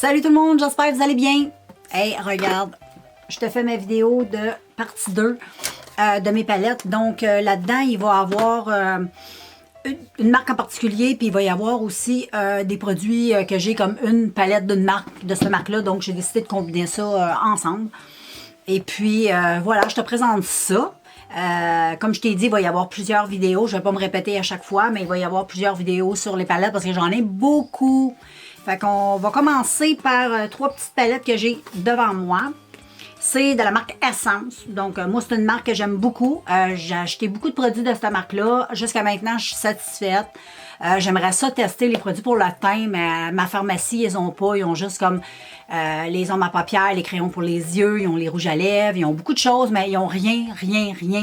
Salut tout le monde, j'espère que vous allez bien. Hey, regarde, je te fais ma vidéo de partie 2 de mes palettes. Donc là-dedans, il va y avoir une marque en particulier, puis il va y avoir aussi des produits que j'ai comme une palette d'une marque, de cette marque-là. Donc j'ai décidé de combiner ça ensemble. Et puis voilà, je te présente ça. Comme je t'ai dit, il va y avoir plusieurs vidéos. Je ne vais pas me répéter à chaque fois, mais il va y avoir plusieurs vidéos sur les palettes parce que j'en ai beaucoup. Fait qu'on va commencer par 3 petites palettes que j'ai devant moi. C'est de la marque Essence. Donc, moi, c'est une marque que j'aime beaucoup. J'ai acheté beaucoup de produits de cette marque-là. Jusqu'à maintenant, je suis satisfaite. J'aimerais ça tester les produits pour le teint, mais ma pharmacie, ils ont pas. Ils ont juste comme les ombres à paupières, les crayons pour les yeux, ils ont les rouges à lèvres, ils ont beaucoup de choses, mais ils ont rien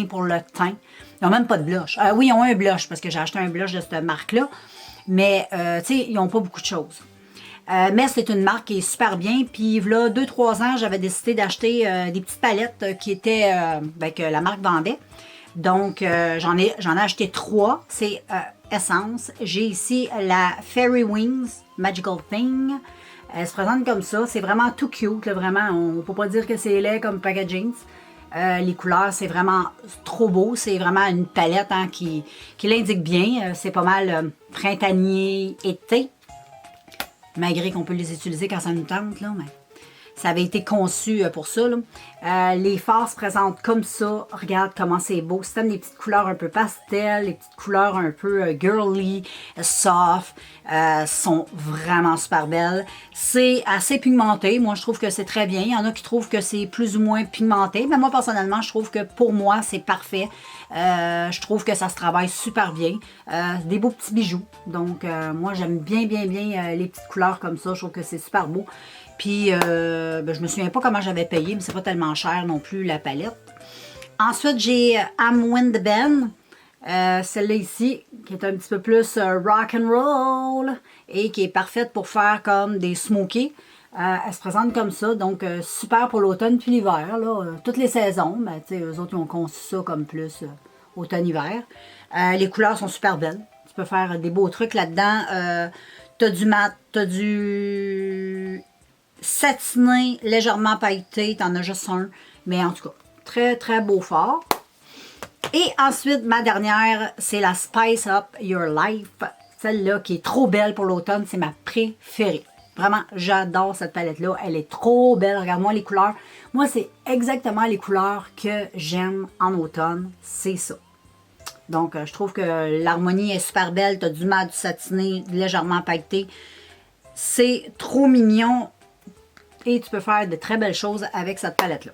pour le teint. Ils n'ont même pas de blush. Oui, ils ont un blush, parce que j'ai acheté un blush de cette marque-là. Mais, tu sais, ils n'ont pas beaucoup de choses. Mais c'est une marque qui est super bien. Puis là, 2-3 ans, j'avais décidé d'acheter des petites palettes qui étaient que la marque vendait. Donc, j'en ai acheté 3. C'est Essence. J'ai ici la Fairy Wings Magical Thing. Elle se présente comme ça. C'est vraiment tout cute. Là, vraiment, on ne peut pas dire que c'est laid comme packaging. Les couleurs, c'est vraiment trop beau. C'est vraiment une palette qui l'indique bien. C'est pas mal printanier, été. Malgré qu'on peut les utiliser quand ça nous tente, là, mais ça avait été conçu pour ça. Là. Les fards se présentent comme ça. Regarde comment c'est beau. Si t'aimes les petites couleurs un peu pastel, les petites couleurs un peu girly, soft, sont vraiment super belles. C'est assez pigmenté. Moi, je trouve que c'est très bien. Il y en a qui trouvent que c'est plus ou moins pigmenté. Mais moi, personnellement, je trouve que pour moi, c'est parfait. Je trouve que ça se travaille super bien. Des beaux petits bijoux. Donc, moi, j'aime bien les petites couleurs comme ça. Je trouve que c'est super beau. Puis, je me souviens pas comment j'avais payé, mais c'est pas tellement cher non plus, la palette. Ensuite, j'ai Amwind Ben. Celle-là ici, qui est un petit peu plus rock and roll et qui est parfaite pour faire comme des smokies. Elle se présente comme ça, donc super pour l'automne puis l'hiver, toutes les saisons. Ben, eux autres, ils ont conçu ça comme plus automne-hiver. Les couleurs sont super belles. Tu peux faire des beaux trucs là-dedans. T'as du mat, t'as du satiné, légèrement pailleté, t'en as juste un. Mais en tout cas, très beau fort. Et ensuite, ma dernière, c'est la Spice Up Your Life. Celle-là qui est trop belle pour l'automne, c'est ma préférée. Vraiment, j'adore cette palette-là. Elle est trop belle. Regarde-moi les couleurs. Moi, c'est exactement les couleurs que j'aime en automne. C'est ça. Donc, je trouve que l'harmonie est super belle. Tu as du mat, du satiné, légèrement pailleté. C'est trop mignon. Et tu peux faire de très belles choses avec cette palette-là.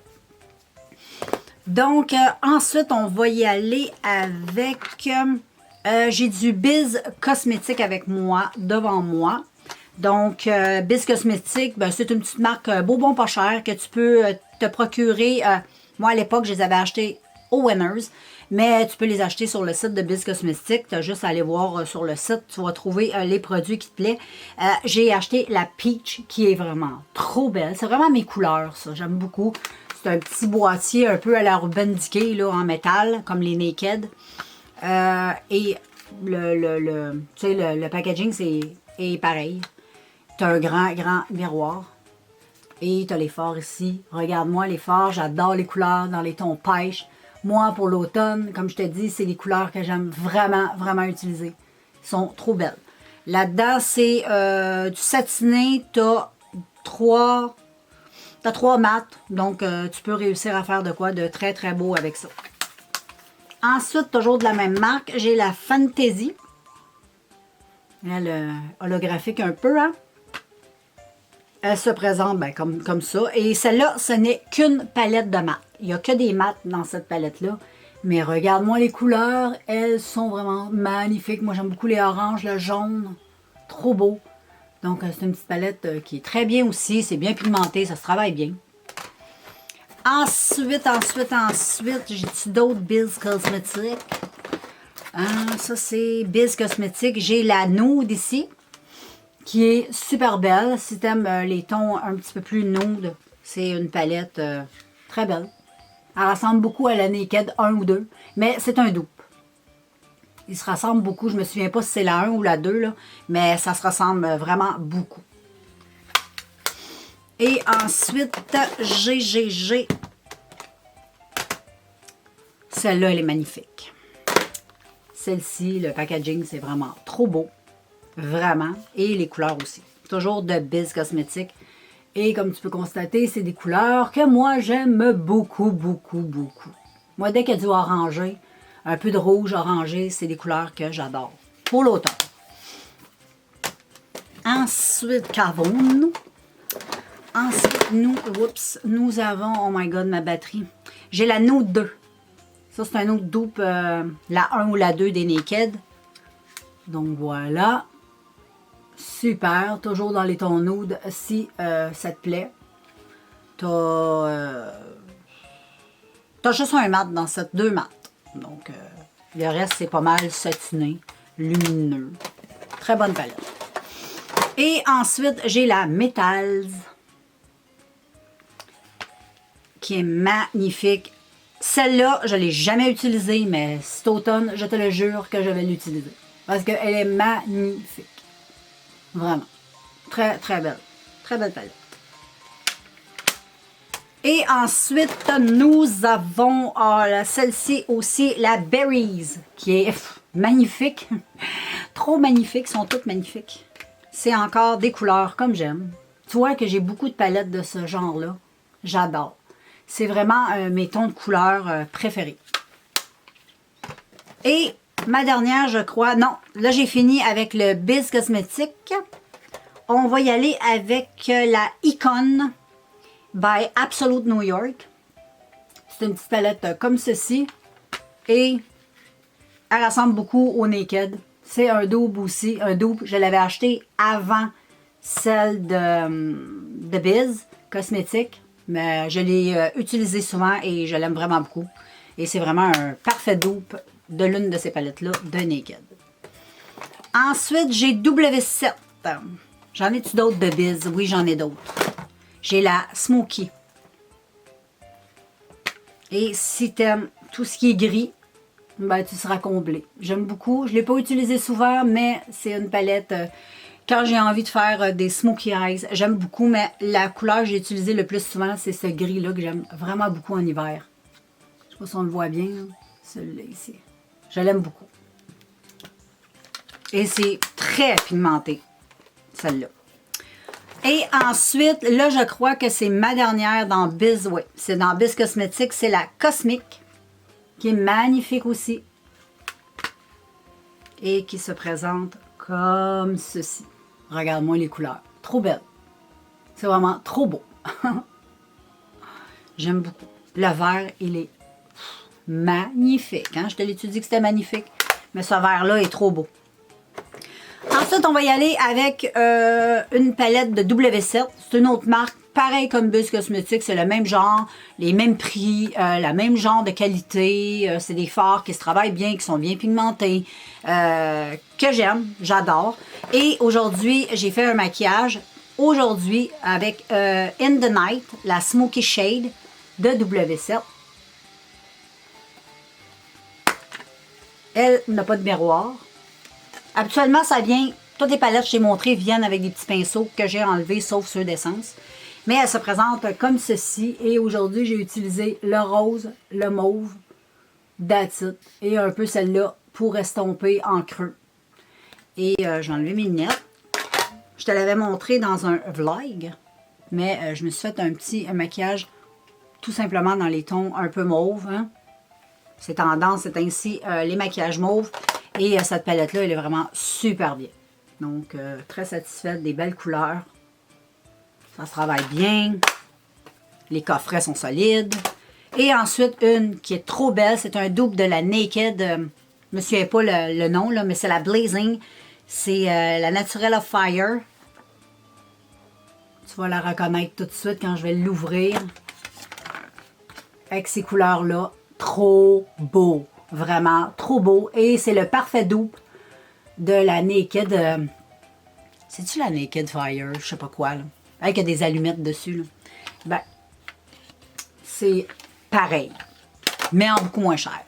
Donc, ensuite, on va y aller avec... j'ai du Biz Cosmétique avec moi, devant moi. Donc, Biz Cosmétique, c'est une petite marque beau, bon, pas cher que tu peux te procurer. Moi, à l'époque, je les avais achetés au Winners, mais tu peux les acheter sur le site de Biz Cosmétique. Tu as juste à aller voir sur le site, tu vas trouver les produits qui te plaisent. J'ai acheté la Peach, qui est vraiment trop belle. C'est vraiment mes couleurs, ça. J'aime beaucoup. C'est un petit boîtier un peu à la Urban Decay, là, en métal, comme les Naked. Et le packaging, est pareil. Tu as un grand miroir. Et tu as les fards ici. Regarde-moi les fards. J'adore les couleurs dans les tons pêche. Moi, pour l'automne, comme je te dis, c'est les couleurs que j'aime vraiment utiliser. Ils sont trop belles. Là-dedans, c'est du satiné. Tu as 3 mats. Donc, tu peux réussir à faire de quoi de très beau avec ça. Ensuite, toujours de la même marque, j'ai la Fantasy. Elle holographique un peu, hein? Elle se présente comme ça. Et celle-là, ce n'est qu'une palette de mat. Il n'y a que des mats dans cette palette-là. Mais regarde-moi les couleurs. Elles sont vraiment magnifiques. Moi, j'aime beaucoup les oranges, le jaune. Trop beau. Donc, c'est une petite palette qui est très bien aussi. C'est bien pigmenté. Ça se travaille bien. Ensuite, j'ai d'autres Biz Cosmétiques. Ça, c'est Biz Cosmétiques. J'ai la Nude ici, qui est super belle. Si tu aimes les tons un petit peu plus nude, c'est une palette très belle. Elle ressemble beaucoup à la Naked 1 ou 2, mais c'est un dupe. Ils se ressemblent beaucoup. Je ne me souviens pas si c'est la 1 ou la 2, là, mais ça se ressemble vraiment beaucoup. Et ensuite, j'ai... Celle-là, elle est magnifique. Celle-ci, le packaging, c'est vraiment trop beau. Vraiment. Et les couleurs aussi. Toujours de Biz Cosmetics. Et comme tu peux constater, c'est des couleurs que moi, j'aime beaucoup, beaucoup, beaucoup. Moi, dès qu'il y a du orangé, un peu de rouge orangé, c'est des couleurs que j'adore. Pour l'automne. Ensuite, qu'avons-nous? Ensuite, nous avons... Oh my God, ma batterie. J'ai la Note 2. Ça, c'est un autre dupe, la 1 ou la 2 des Naked. Donc, voilà. Super. Toujours dans les tons nude, si ça te plaît. T'as juste un mat dans cette, 2 mats. Donc, le reste, c'est pas mal satiné, lumineux. Très bonne palette. Et ensuite, j'ai la Metals, qui est magnifique. Celle-là, je ne l'ai jamais utilisée, mais cet automne, je te le jure que je vais l'utiliser. Parce qu'elle est magnifique. Vraiment. Très, très belle. Très belle palette. Et ensuite, nous avons celle-ci aussi, la Berries, qui est magnifique. Trop magnifique, sont toutes magnifiques. C'est encore des couleurs comme j'aime. Tu vois que j'ai beaucoup de palettes de ce genre-là. J'adore. C'est vraiment mes tons de couleurs préférés. Et ma dernière, je crois... Non, là, j'ai fini avec le Biz Cosmetics. On va y aller avec la Icon by Absolute New York. C'est une petite palette comme ceci. Et elle ressemble beaucoup au Naked. C'est un dupe aussi. Un dupe, je l'avais acheté avant celle de Biz Cosmetics. Mais je l'ai utilisé souvent et je l'aime vraiment beaucoup. Et c'est vraiment un parfait dupe de l'une de ces palettes-là de Naked. Ensuite, j'ai W7. J'en ai-tu d'autres de Biz? Oui, j'en ai d'autres. J'ai la Smoky. Et si t'aimes tout ce qui est gris, ben, tu seras comblé. J'aime beaucoup. Je ne l'ai pas utilisé souvent, mais c'est une palette... quand j'ai envie de faire des smoky eyes, j'aime beaucoup, mais la couleur que j'ai utilisée le plus souvent, c'est ce gris-là que j'aime vraiment beaucoup en hiver. Je ne sais pas si on le voit bien, celui-là ici. Je l'aime beaucoup. Et c'est très pigmenté, celle-là. Et ensuite, là, je crois que c'est ma dernière dans Biz. Oui, c'est dans Biz Cosmetics. C'est la Cosmic, qui est magnifique aussi. Et qui se présente comme ceci. Regarde-moi les couleurs. Trop belle. C'est vraiment trop beau. J'aime beaucoup. Le vert, il est magnifique. Hein? Je te l'ai dit que c'était magnifique. Mais ce vert-là est trop beau. Ensuite, on va y aller avec une palette de W7. C'est une autre marque. Pareil comme Biz Cosmetics. C'est le même genre, les mêmes prix, le même genre de qualité. C'est des fards qui se travaillent bien, qui sont bien pigmentés. Que j'aime, j'adore. Et aujourd'hui, j'ai fait un maquillage. Aujourd'hui, avec In the Night, la Smoky Shade de W7. Elle n'a pas de miroir. Habituellement, ça vient... Toutes les palettes que j'ai montrées viennent avec des petits pinceaux que j'ai enlevés, sauf ceux d'essence. Mais elle se présente comme ceci. Et aujourd'hui, j'ai utilisé le rose, le mauve, that's it. Et un peu celle-là pour estomper en creux. Et j'ai enlevé mes lunettes. Je te l'avais montré dans un vlog. Mais je me suis fait un petit maquillage tout simplement dans les tons un peu mauve. Hein? C'est tendance, c'est ainsi les maquillages mauves. Et cette palette-là, elle est vraiment super bien. Donc, très satisfaite des belles couleurs. Ça se travaille bien. Les coffrets sont solides. Et ensuite, une qui est trop belle. C'est un dupe de la Naked. Je ne me souviens pas le nom, là, mais c'est la Blazing. C'est la Natural of Fire. Tu vas la reconnaître tout de suite quand je vais l'ouvrir. Avec ces couleurs-là. Trop beau. Vraiment trop beau. Et c'est le parfait dupe de la Naked. C'est-tu la Naked Fire? Je sais pas quoi, là. Avec des allumettes dessus, là. Ben, c'est pareil. Mais en beaucoup moins cher.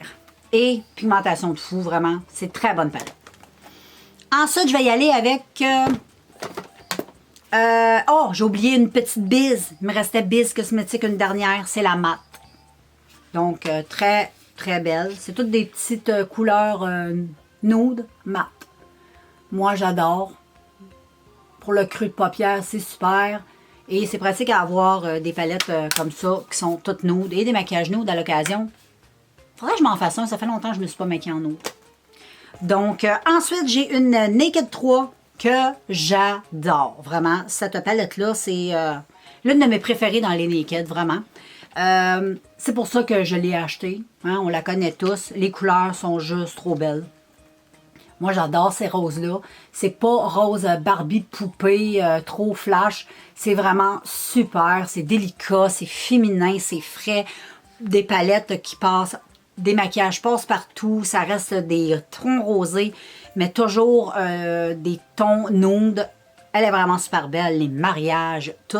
Et pigmentation de fou, vraiment. C'est très bonne palette. Ensuite, je vais y aller avec Oh, j'ai oublié une petite bise. Il me restait bise cosmétique, une dernière. C'est la mat. Donc, très, très belle. C'est toutes des petites couleurs nude, mat. Moi, j'adore. Pour le creux de paupière, c'est super. Et c'est pratique à avoir des palettes comme ça, qui sont toutes nudes. Et des maquillages nudes à l'occasion. Faudrait que je m'en fasse un. Ça fait longtemps que je ne me suis pas maquillée en nude. Donc, ensuite, j'ai une Naked 3 que j'adore. Vraiment, cette palette-là, c'est l'une de mes préférées dans les Naked, vraiment. C'est pour ça que je l'ai achetée. Hein, on la connaît tous. Les couleurs sont juste trop belles. Moi, j'adore ces roses-là. C'est pas rose Barbie poupée, trop flash. C'est vraiment super. C'est délicat, c'est féminin, c'est frais. Des palettes qui passent, des maquillages passent partout. Ça reste des tons rosés, mais toujours des tons nude. Elle est vraiment super belle. Les mariages, tout.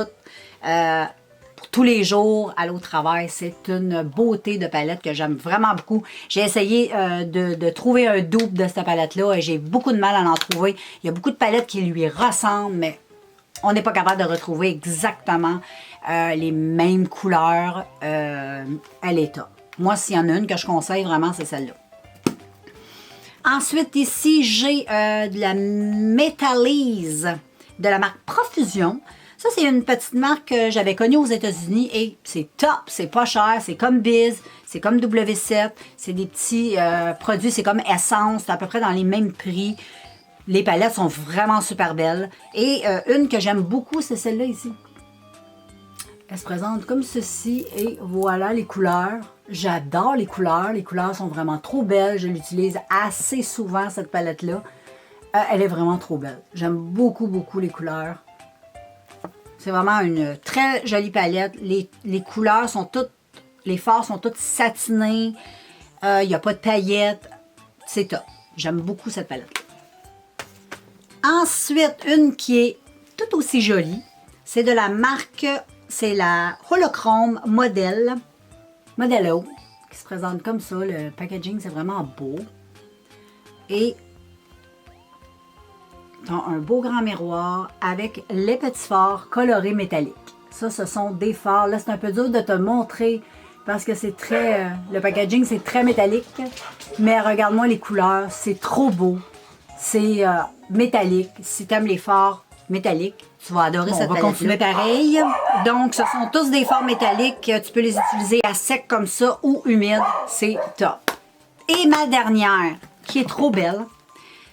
Pour tous les jours, aller au travail, c'est une beauté de palette que j'aime vraiment beaucoup. J'ai essayé de trouver un dupe de cette palette-là et j'ai beaucoup de mal à en trouver. Il y a beaucoup de palettes qui lui ressemblent, mais on n'est pas capable de retrouver exactement les mêmes couleurs. Elle est top. Moi, s'il y en a une que je conseille vraiment, c'est celle-là. Ensuite, ici, j'ai de la Metallise de la marque Profusion. Ça, c'est une petite marque que j'avais connue aux États-Unis et c'est top, c'est pas cher, c'est comme Biz, c'est comme W7, c'est des petits produits, c'est comme Essence, c'est à peu près dans les mêmes prix. Les palettes sont vraiment super belles. Et une que j'aime beaucoup, c'est celle-là ici. Elle se présente comme ceci et voilà les couleurs. J'adore les couleurs sont vraiment trop belles. Je l'utilise assez souvent, cette palette-là. Elle est vraiment trop belle. J'aime beaucoup, beaucoup les couleurs. C'est vraiment une très jolie palette. Les couleurs sont toutes, les fards sont toutes satinés. Il n'y a pas de paillettes. C'est top. J'aime beaucoup cette palette. Ensuite, une qui est tout aussi jolie. C'est de la marque, c'est la Holochrome Modello, qui se présente comme ça. Le packaging, c'est vraiment beau. Et un beau grand miroir avec les petits phares colorés métalliques. Ça, ce sont des phares. Là, c'est un peu dur de te montrer parce que c'est très... le packaging, c'est très métallique. Mais regarde-moi les couleurs. C'est trop beau. C'est métallique. Si tu aimes les phares métalliques, tu vas adorer cette palette. On va continuer pareil. Donc, ce sont tous des phares métalliques. Tu peux les utiliser à sec comme ça ou humide. C'est top. Et ma dernière, qui est trop belle,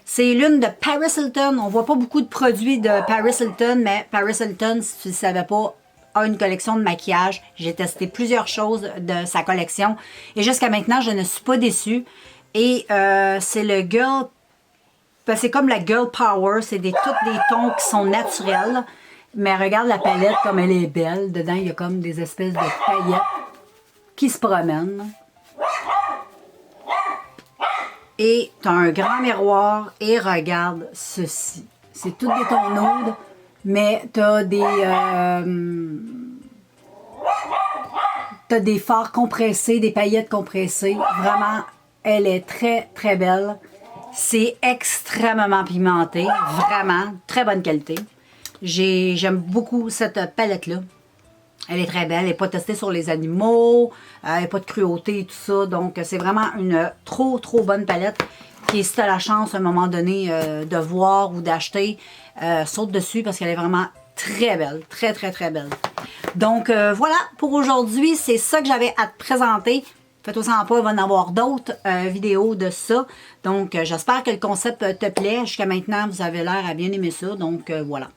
c'est l'une de Paris Hilton. On voit pas beaucoup de produits de Paris Hilton, mais Paris Hilton, si tu ne le savais pas, a une collection de maquillage. J'ai testé plusieurs choses de sa collection. Et jusqu'à maintenant, je ne suis pas déçue. Et c'est le Girl... Ben, c'est comme la Girl Power. C'est toutes des tons qui sont naturels. Mais regarde la palette comme elle est belle. Dedans, il y a comme des espèces de paillettes qui se promènent. Et tu as un grand miroir et regarde ceci. C'est tout des tons nudes, mais tu as des fards compressés, des paillettes compressées. Vraiment, elle est très, très belle. C'est extrêmement pigmenté. Vraiment, très bonne qualité. J'aime beaucoup cette palette-là. Elle est très belle, elle n'est pas testée sur les animaux, elle n'a pas de cruauté et tout ça. Donc, c'est vraiment une trop, trop bonne palette qui, si tu as la chance à un moment donné de voir ou d'acheter, saute dessus parce qu'elle est vraiment très belle. Très, très, très belle. Donc, voilà pour aujourd'hui. C'est ça que j'avais à te présenter. Faites-vous en pas, il va y en avoir d'autres vidéos de ça. Donc, j'espère que le concept te plaît. Jusqu'à maintenant, vous avez l'air à bien aimer ça. Donc, voilà.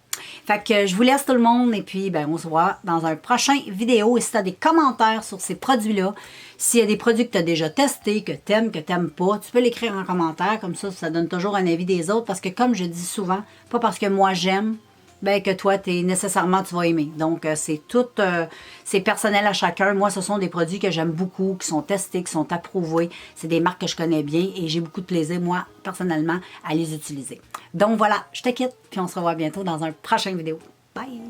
Fait que je vous laisse tout le monde et puis ben, on se voit dans un prochain vidéo. Et si tu as des commentaires sur ces produits-là, s'il y a des produits que tu as déjà testés, que tu aimes, que tu n'aimes pas, tu peux l'écrire en commentaire. Comme ça donne toujours un avis des autres. Parce que comme je dis souvent, pas parce que moi j'aime, ben que toi, nécessairement, tu vas aimer. Donc, c'est tout, c'est personnel à chacun. Moi, ce sont des produits que j'aime beaucoup, qui sont testés, qui sont approuvés. C'est des marques que je connais bien et j'ai beaucoup de plaisir, moi, personnellement, à les utiliser. Donc, voilà, je te quitte, puis on se revoit bientôt dans un prochain vidéo. Bye!